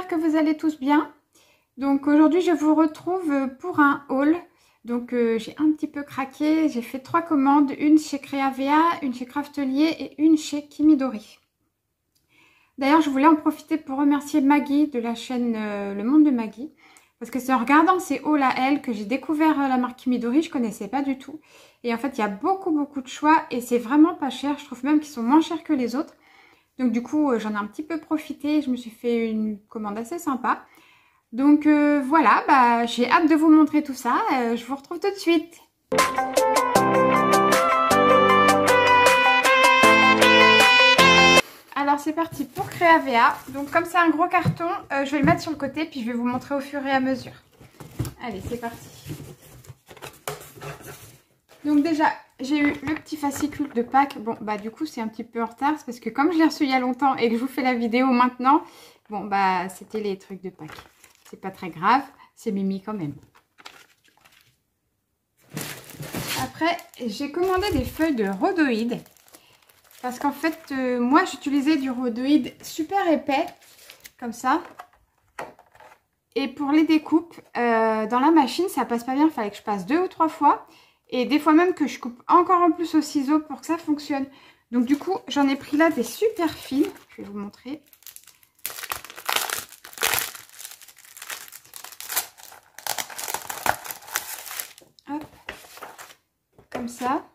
j'espère que vous allez tous bien. Donc aujourd'hui je vous retrouve pour un haul. Donc j'ai un petit peu craqué, j'ai fait 3 commandes, une chez Creavea, une chez Craftelier et une chez Kimidori. D'ailleurs je voulais en profiter pour remercier Maggie de la chaîne Le Monde de Maggie. Parce que c'est en regardant ces hauls à elle que j'ai découvert la marque Kimidori, je connaissais pas du tout. Et en fait il y a beaucoup de choix et c'est vraiment pas cher, je trouve même qu'ils sont moins chers que les autres. Donc du coup, j'en ai un petit peu profité, je me suis fait une commande assez sympa. Donc voilà, j'ai hâte de vous montrer tout ça, je vous retrouve tout de suite. Alors c'est parti pour Creavea. Donc comme c'est un gros carton, je vais le mettre sur le côté puis je vais vous montrer au fur et à mesure. Allez, c'est parti. Donc déjà, j'ai eu le petit fascicule de Pâques. Bon, du coup, c'est un petit peu en retard. C'est parce que comme je l'ai reçu il y a longtemps et que je vous fais la vidéo maintenant, bon, c'était les trucs de Pâques. C'est pas très grave. C'est mimi quand même. Après, j'ai commandé des feuilles de rhodoïde. Parce qu'en fait, moi, j'utilisais du rhodoïde super épais. Comme ça. Et pour les découpes, dans la machine, ça passe pas bien. Il fallait que je passe 2 ou 3 fois. Et des fois même que je coupe encore en plus au ciseau pour que ça fonctionne. Donc du coup, j'en ai pris là des super fines. Je vais vous montrer. Hop. Comme ça.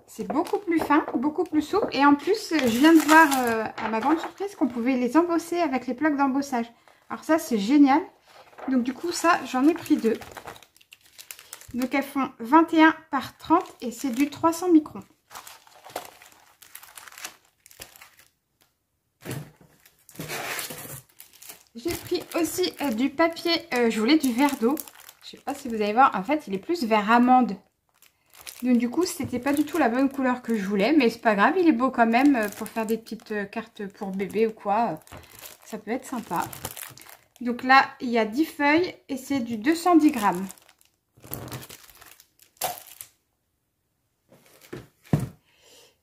C'est beaucoup plus fin, beaucoup plus souple. Et en plus, je viens de voir à ma grande surprise qu'on pouvait les embosser avec les plaques d'embossage. Alors ça, c'est génial. Donc du coup, ça, j'en ai pris 2. Donc elles font 21 par 30 et c'est du 300 microns. J'ai pris aussi du papier, je voulais du verre d'eau. Je sais pas si vous allez voir, en fait il est plus vert amande. Donc du coup c'était pas du tout la bonne couleur que je voulais, mais c'est pas grave, il est beau quand même pour faire des petites cartes pour bébé ou quoi. Ça peut être sympa. Donc là il y a 10 feuilles et c'est du 210 grammes.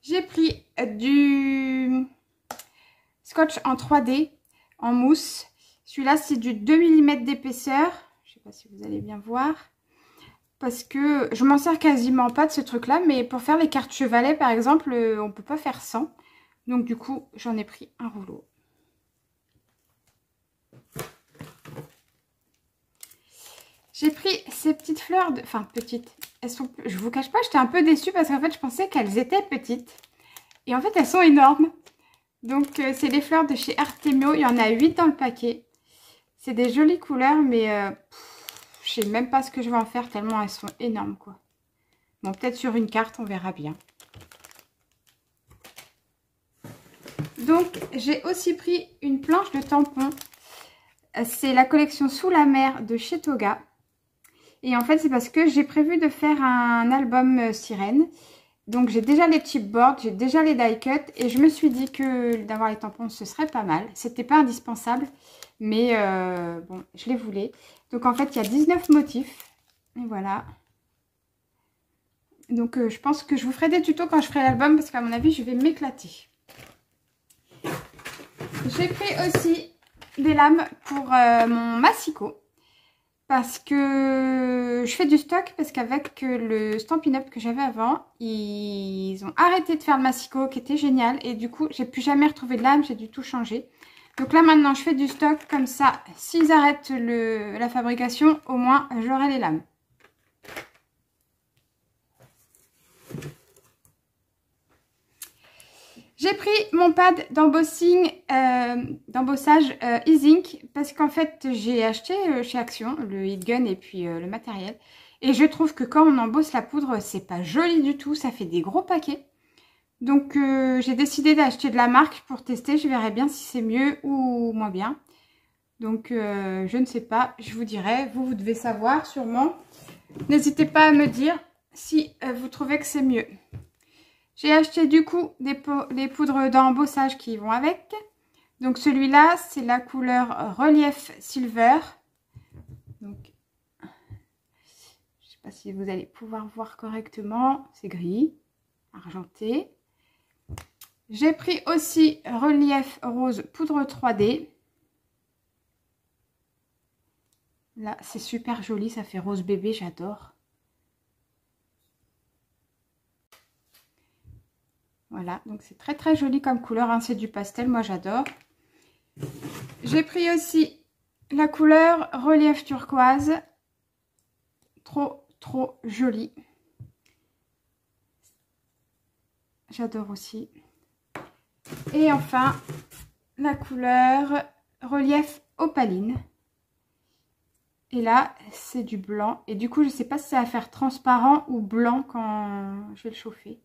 J'ai pris du scotch en 3D, en mousse. Celui-là, c'est du 2 mm d'épaisseur. Je ne sais pas si vous allez bien voir. Parce que je m'en sers quasiment pas de ce truc-là. Mais pour faire les cartes chevalet, par exemple, on ne peut pas faire sans. Donc du coup, j'en ai pris un rouleau. J'ai pris ces petites fleurs, enfin petites. Elles sont, je vous cache pas, j'étais un peu déçue parce qu'en fait, je pensais qu'elles étaient petites. Et en fait, elles sont énormes. Donc, c'est les fleurs de chez Artemio. Il y en a 8 dans le paquet. C'est des jolies couleurs, mais je sais même pas ce que je vais en faire tellement elles sont énormes, quoi. Bon, peut-être sur une carte, on verra bien. Donc, j'ai aussi pris une planche de tampons. C'est la collection Sous la mer de chez Toga. Et en fait, c'est parce que j'ai prévu de faire un album sirène. Donc j'ai déjà les chipboards, j'ai déjà les die cut et je me suis dit que d'avoir les tampons ce serait pas mal. C'était pas indispensable, mais bon, je les voulais. Donc en fait il y a 19 motifs, et voilà. Donc je pense que je vous ferai des tutos quand je ferai l'album parce qu'à mon avis je vais m'éclater. J'ai pris aussi des lames pour mon massicot. Parce que je fais du stock, parce qu'avec le Stampin' Up que j'avais avant, ils ont arrêté de faire le massicot qui était génial. Et du coup, j'ai plus jamais retrouvé de lame, j'ai dû tout changer. Donc là maintenant, je fais du stock comme ça. S'ils arrêtent la fabrication, au moins j'aurai les lames. J'ai pris mon pad d'embossage E-Zinc parce qu'en fait j'ai acheté chez Action le heat gun et puis le matériel. Et je trouve que quand on embosse la poudre, c'est pas joli du tout, ça fait des gros paquets. Donc j'ai décidé d'acheter de la marque pour tester, je verrai bien si c'est mieux ou moins bien. Donc je ne sais pas, je vous dirai, vous devez savoir sûrement. N'hésitez pas à me dire si vous trouvez que c'est mieux. J'ai acheté du coup les poudres d'embossage qui vont avec. Donc celui-là, c'est la couleur Relief Silver. Donc, je ne sais pas si vous allez pouvoir voir correctement. C'est gris, argenté. J'ai pris aussi Relief Rose Poudre 3D. Là, c'est super joli, ça fait rose bébé, j'adore. Voilà, donc c'est très très joli comme couleur, hein, c'est du pastel, moi j'adore. J'ai pris aussi la couleur relief turquoise, trop trop jolie. J'adore aussi. Et enfin, la couleur relief opaline. Et là, c'est du blanc. Et du coup, je ne sais pas si ça va faire transparent ou blanc quand je vais le chauffer.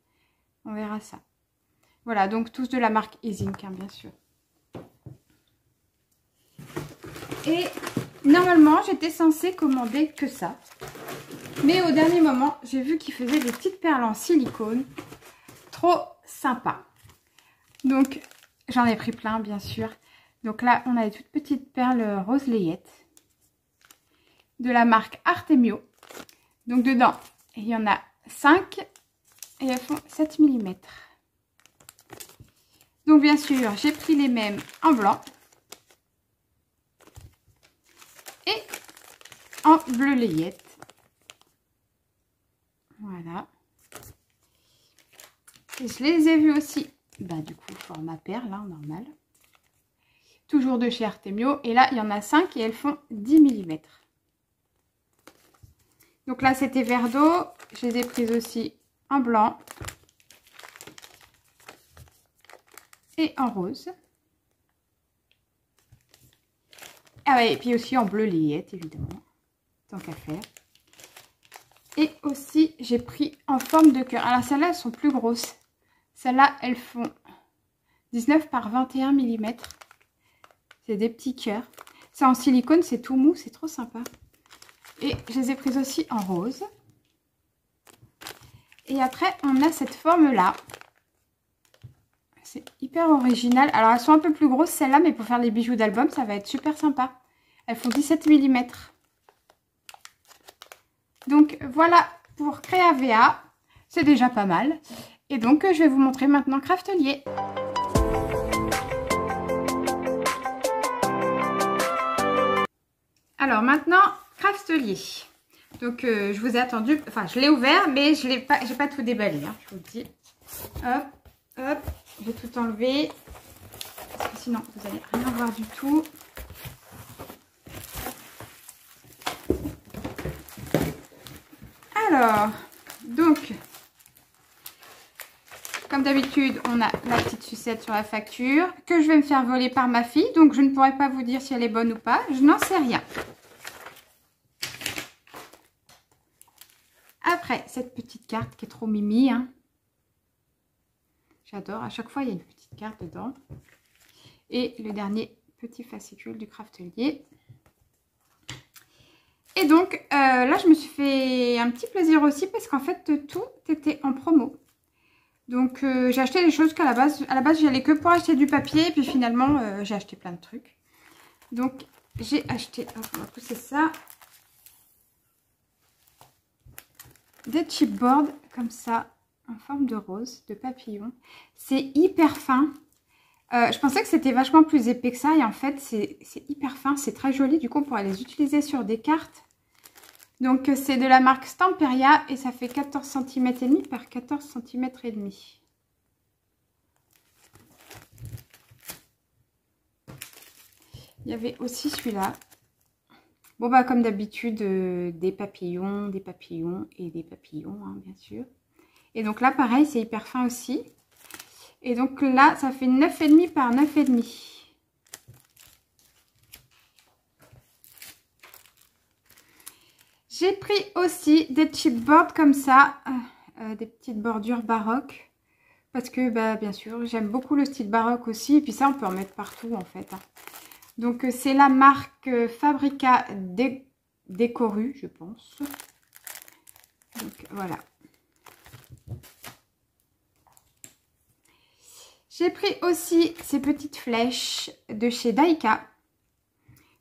On verra ça. Voilà, donc tous de la marque Ezink, hein, bien sûr. Et normalement, j'étais censée commander que ça. Mais au dernier moment, j'ai vu qu'ils faisaient des petites perles en silicone. Trop sympa. Donc, j'en ai pris plein, bien sûr. Donc là, on a des toutes petites perles rose layette de la marque Artemio. Donc dedans, il y en a 5 et elles font 7 mm. Donc bien sûr, j'ai pris les mêmes en blanc et en bleu layette. Voilà. Et je les ai vus aussi, du coup, format perle, hein, normal. Toujours de chez Artemio. Et là, il y en a 5 et elles font 10 mm. Donc là, c'était vert d'eau. Je les ai prises aussi en blanc et en rose. Ah ouais, et puis aussi en bleu layette, évidemment, tant qu'à faire. Et aussi, j'ai pris en forme de cœur. Alors, celles-là, elles sont plus grosses. Celles-là, elles font 19 par 21 mm. C'est des petits cœurs. C'est en silicone, c'est tout mou, c'est trop sympa. Et je les ai prises aussi en rose. Et après, on a cette forme-là. C'est hyper original. Alors, elles sont un peu plus grosses, celles-là, mais pour faire les bijoux d'album, ça va être super sympa. Elles font 17 mm. Donc, voilà pour Créavea. C'est déjà pas mal. Et donc, je vais vous montrer maintenant Craftelier. Alors, maintenant, Craftelier. Donc, je vous ai attendu, enfin, je l'ai ouvert, mais je n'ai pas tout déballé, hein, je vous le dis. Hop, hop, je vais tout enlever, parce que sinon, vous n'allez rien voir du tout. Alors, donc, comme d'habitude, on a la petite sucette sur la facture, que je vais me faire voler par ma fille, donc je ne pourrai pas vous dire si elle est bonne ou pas, je n'en sais rien. Après, cette petite carte qui est trop mimi, hein. J'adore, à chaque fois il y a une petite carte dedans. Et le dernier petit fascicule du Craftelier. Et donc là je me suis fait un petit plaisir aussi parce qu'en fait tout était en promo. Donc j'ai acheté des choses qu'à la base j'y allais que pour acheter du papier. Et puis finalement j'ai acheté plein de trucs. Donc j'ai acheté, hop, on va pousser ça. Des chipboards comme ça, en forme de rose, de papillon. C'est hyper fin. Je pensais que c'était vachement plus épais que ça. Et en fait, c'est hyper fin. C'est très joli. Du coup, on pourrait les utiliser sur des cartes. Donc, c'est de la marque Stamperia. Et ça fait 14 cm et demi par 14 cm et demi. Il y avait aussi celui-là. Bon, comme d'habitude, des papillons et des papillons, hein, bien sûr. Et donc là, pareil, c'est hyper fin aussi. Et donc là, ça fait 9,5 par 9,5. J'ai pris aussi des chipboards comme ça, des petites bordures baroques. Parce que, bien sûr, j'aime beaucoup le style baroque aussi. Et puis ça, on peut en mettre partout, en fait, hein. Donc, c'est la marque Fabrica Décoru, je pense. Donc, voilà. J'ai pris aussi ces petites flèches de chez Daika.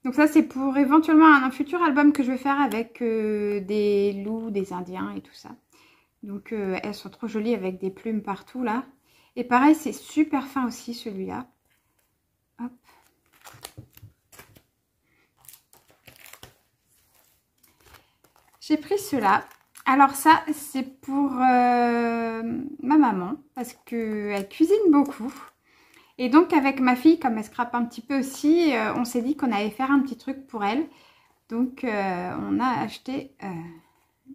Donc ça, c'est pour éventuellement un futur album que je vais faire avec des loups, des indiens et tout ça. Donc, elles sont trop jolies avec des plumes partout, là. Et pareil, c'est super fin aussi, celui-là. Hop. J'ai pris cela. Alors ça, c'est pour ma maman parce qu'elle cuisine beaucoup. Et donc avec ma fille, comme elle scrape un petit peu aussi, on s'est dit qu'on allait faire un petit truc pour elle. Donc on a acheté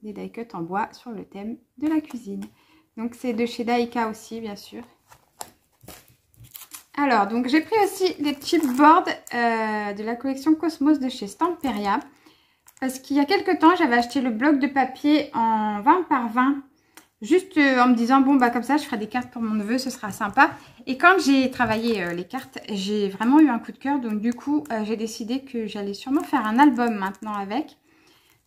des die cuts en bois sur le thème de la cuisine. Donc c'est de chez Daika aussi, bien sûr. Alors, donc j'ai pris aussi les chipboards de la collection Cosmos de chez Stamperia. Parce qu'il y a quelques temps, j'avais acheté le bloc de papier en 20 par 20. Juste en me disant, bon, bah comme ça, je ferai des cartes pour mon neveu, ce sera sympa. Et quand j'ai travaillé les cartes, j'ai vraiment eu un coup de cœur. Donc du coup, j'ai décidé que j'allais sûrement faire un album maintenant avec.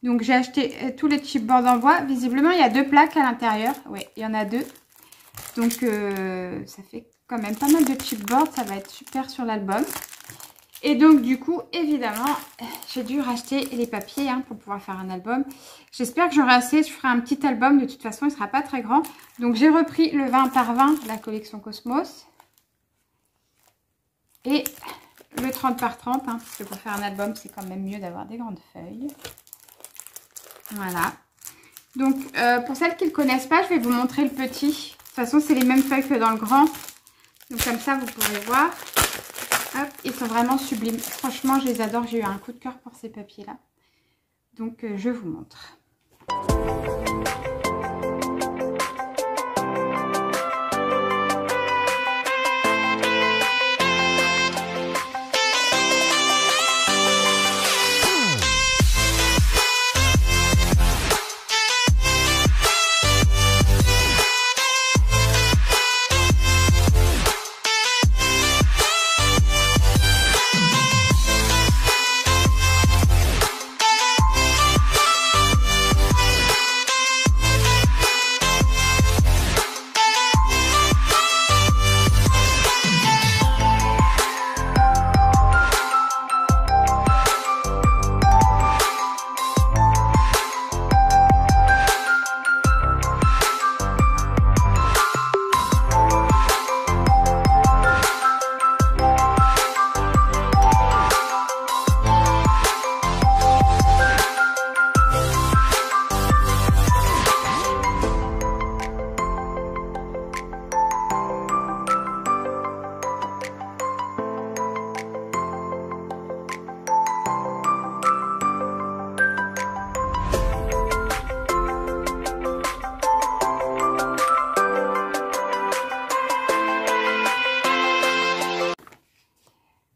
Donc j'ai acheté tous les chipboards en bois. Visiblement, il y a 2 plaques à l'intérieur. Oui, il y en a 2. Donc ça fait quand même pas mal de chipboards. Ça va être super sur l'album. Et donc du coup, évidemment, j'ai dû racheter les papiers pour pouvoir faire un album. J'espère que j'aurai assez, je ferai un petit album. De toute façon, il ne sera pas très grand. Donc j'ai repris le 20 par 20 de la collection Cosmos. Et le 30 par 30, parce que pour faire un album, c'est quand même mieux d'avoir des grandes feuilles. Voilà. Donc pour celles qui ne le connaissent pas, je vais vous montrer le petit. De toute façon, c'est les mêmes feuilles que dans le grand. Donc comme ça, vous pourrez voir. Hop, ils sont vraiment sublimes. Franchement, je les adore. J'ai eu un coup de cœur pour ces papiers-là. Donc, je vous montre.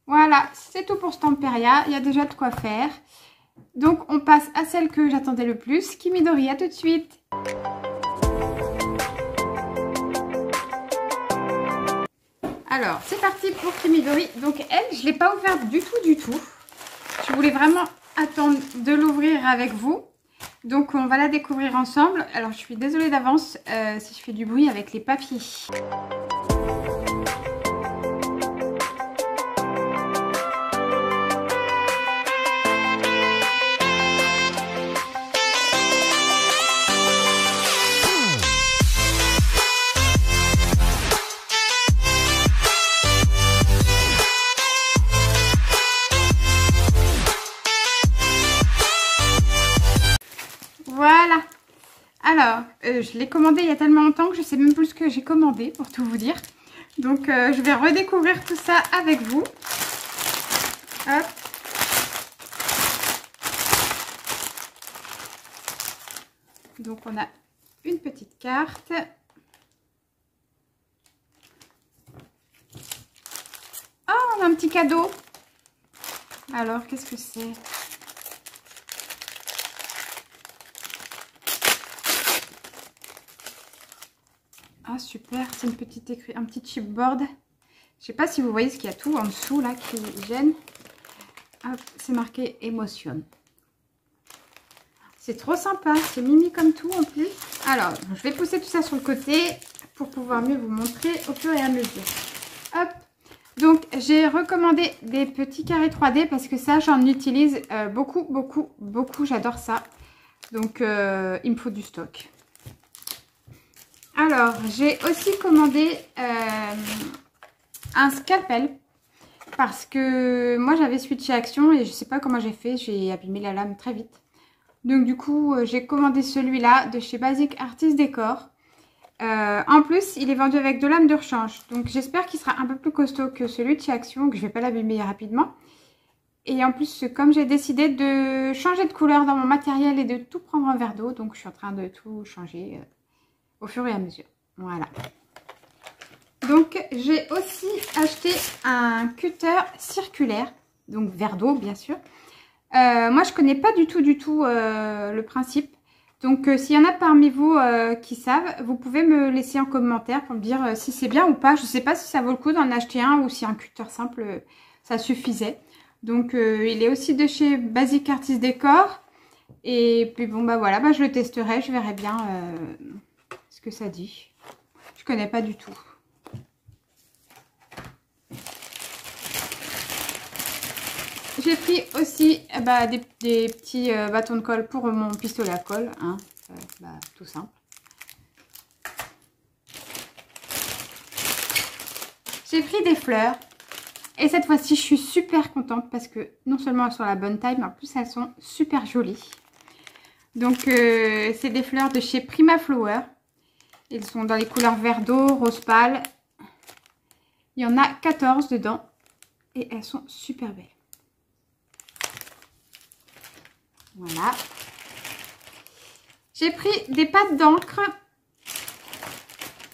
Voilà, c'est tout pour Stamperia. Il y a déjà de quoi faire. Donc, on passe à celle que j'attendais le plus, Kimidori. À tout de suite. Alors, c'est parti pour Kimidori. Donc, elle, je ne l'ai pas ouverte du tout. Je voulais vraiment attendre de l'ouvrir avec vous. Donc, on va la découvrir ensemble. Alors, je suis désolée d'avance si je fais du bruit avec les papiers. Voilà. Alors, je l'ai commandé il y a tellement longtemps que je ne sais même plus ce que j'ai commandé, pour tout vous dire. Donc, je vais redécouvrir tout ça avec vous. Hop. Donc, on a une petite carte. Oh, on a un petit cadeau. Alors, qu'est-ce que c'est ? Ah super, c'est une petite un petit chipboard. Je sais pas si vous voyez ce qu'il y a tout en dessous là qui gêne. Hop, c'est marqué émotion. C'est trop sympa, c'est mimi comme tout en plus. Alors, je vais pousser tout ça sur le côté pour pouvoir mieux vous montrer au fur et à mesure. Hop, donc j'ai recommandé des petits carrés 3D parce que ça j'en utilise beaucoup. J'adore ça. Donc il me faut du stock. Alors, j'ai aussi commandé un scalpel parce que moi j'avais switché Action et je sais pas comment j'ai fait, j'ai abîmé la lame très vite. Donc du coup, j'ai commandé celui-là de chez Basic Artist Décor. En plus, il est vendu avec de lame de rechange. Donc j'espère qu'il sera un peu plus costaud que celui de chez Action, que je ne vais pas l'abîmer rapidement. Et en plus, comme j'ai décidé de changer de couleur dans mon matériel et de tout prendre en verre d'eau, donc je suis en train de tout changer au fur et à mesure. Voilà. Donc j'ai aussi acheté un cutter circulaire, donc verre d'eau bien sûr. Moi je connais pas du tout le principe. Donc s'il y en a parmi vous qui savent, vous pouvez me laisser en commentaire pour me dire si c'est bien ou pas. Je sais pas si ça vaut le coup d'en acheter un ou si un cutter simple ça suffisait. Donc il est aussi de chez Basic Artist Décor. Et puis bon bah voilà, bah, je le testerai, je verrai bien ce que ça dit. Je connais pas du tout. J'ai pris aussi bah, des petits bâtons de colle pour mon pistolet à colle, hein. Bah, tout simple. J'ai pris des fleurs et cette fois-ci je suis super contente parce que non seulement elles sont à la bonne taille mais en plus elles sont super jolies. Donc c'est des fleurs de chez Prima Flower. Elles sont dans les couleurs vert d'eau, rose pâle. Il y en a 14 dedans et elles sont super belles. Voilà. J'ai pris des pâtes d'encre.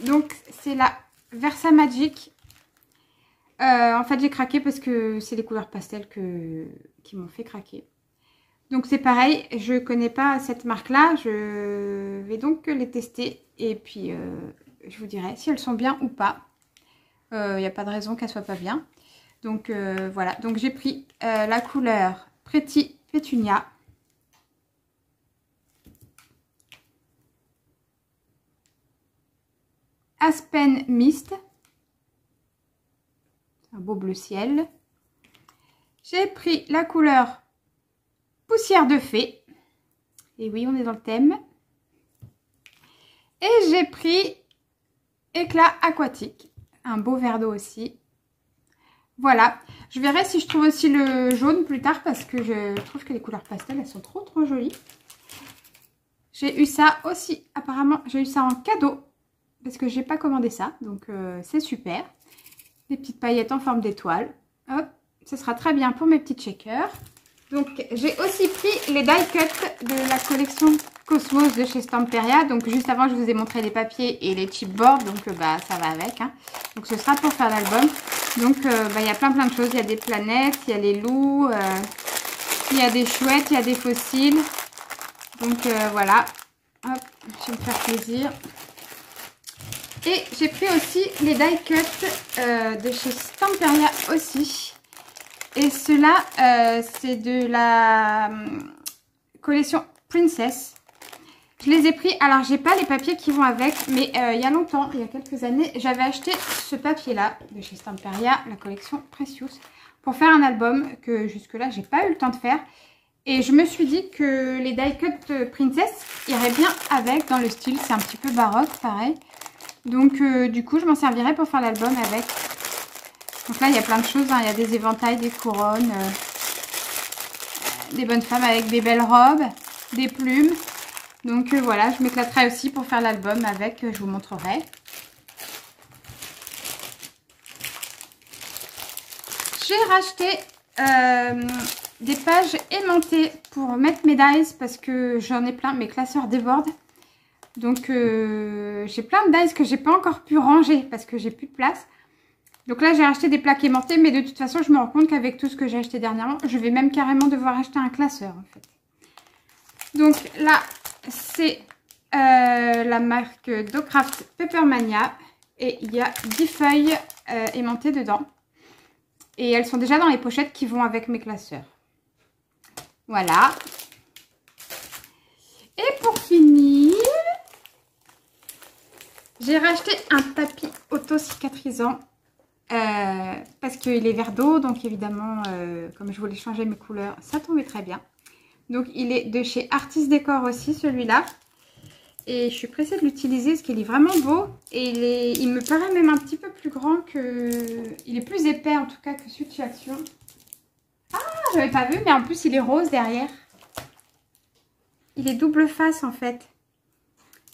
Donc, c'est la Versa Magic. En fait, j'ai craqué parce que c'est les couleurs pastel qui m'ont fait craquer. Donc, c'est pareil. Je ne connais pas cette marque-là. Je vais donc les tester. Et puis, je vous dirai si elles sont bien ou pas. Il n'y a pas de raison qu'elles ne soient pas bien. Donc, voilà. Donc, j'ai pris la couleur Pretty Petunia. Aspen Mist, un beau bleu ciel. J'ai pris la couleur Poussière de fée. Et oui, on est dans le thème. Et j'ai pris Éclat aquatique, un beau verre d'eau aussi. Voilà, je verrai si je trouve aussi le jaune plus tard parce que je trouve que les couleurs pastel, elles sont trop jolies. J'ai eu ça aussi, apparemment, j'ai eu ça en cadeau. Parce que j'ai pas commandé ça, donc c'est super. Des petites paillettes en forme d'étoile. Hop, ce sera très bien pour mes petits shakers. Donc j'ai aussi pris les die cuts de la collection Cosmos de chez Stamperia. Donc juste avant je vous ai montré les papiers et les chipboards, donc bah ça va avec. Hein. Donc ce sera pour faire l'album. Donc bah, y a plein de choses. Il y a des planètes, il y a les loups, il y a des chouettes, il y a des fossiles. Donc voilà. Hop, je vais me faire plaisir. Et j'ai pris aussi les die cuts de chez Stamperia aussi. Et ceux-là, c'est de la collection Princess. Je les ai pris. Alors, j'ai pas les papiers qui vont avec. Mais il y a longtemps, il y a quelques années, j'avais acheté ce papier-là de chez Stamperia, la collection Precious, pour faire un album que jusque-là, j'ai pas eu le temps de faire. Et je me suis dit que les die cuts Princess iraient bien avec dans le style. C'est un petit peu baroque, pareil. Donc du coup je m'en servirai pour faire l'album avec. Donc là il y a plein de choses, hein. Il y a des éventails, des couronnes, des bonnes femmes avec des belles robes, des plumes. Donc voilà, je m'éclaterai aussi pour faire l'album avec, je vous montrerai. J'ai racheté des pages aimantées pour mettre mes dies parce que j'en ai plein, mes classeurs débordent. Donc, j'ai plein de dies que j'ai pas encore pu ranger parce que j'ai plus de place. Donc là, j'ai acheté des plaques aimantées, mais de toute façon, je me rends compte qu'avec tout ce que j'ai acheté dernièrement, je vais même carrément devoir acheter un classeur, en fait. Donc là, c'est la marque Docraft Peppermania. Et il y a 10 feuilles aimantées dedans. Et elles sont déjà dans les pochettes qui vont avec mes classeurs. Voilà. Et pour finir... j'ai racheté un tapis auto-cicatrisant parce qu'il est vert d'eau. Donc évidemment, comme je voulais changer mes couleurs, ça tombait très bien. Donc il est de chez Artist Décor aussi, celui-là. Et je suis pressée de l'utiliser parce qu'il est vraiment beau. Et il me paraît même un petit peu plus grand que... il est plus épais en tout cas que celui de chez Action. Ah, j'avais pas vu, mais en plus il est rose derrière. Il est double face en fait.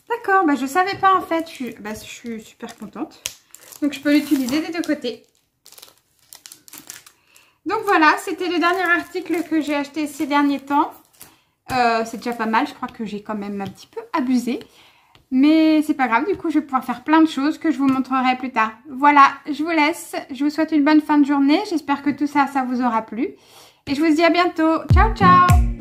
D'accord, bah je savais pas en fait. Je suis super contente. Donc je peux l'utiliser des deux côtés. Donc voilà, c'était le dernier article que j'ai acheté ces derniers temps. C'est déjà pas mal, je crois que j'ai quand même un petit peu abusé. Mais c'est pas grave, du coup je vais pouvoir faire plein de choses que je vous montrerai plus tard. Voilà, je vous laisse. Je vous souhaite une bonne fin de journée. J'espère que tout ça, ça vous aura plu. Et je vous dis à bientôt. Ciao, ciao!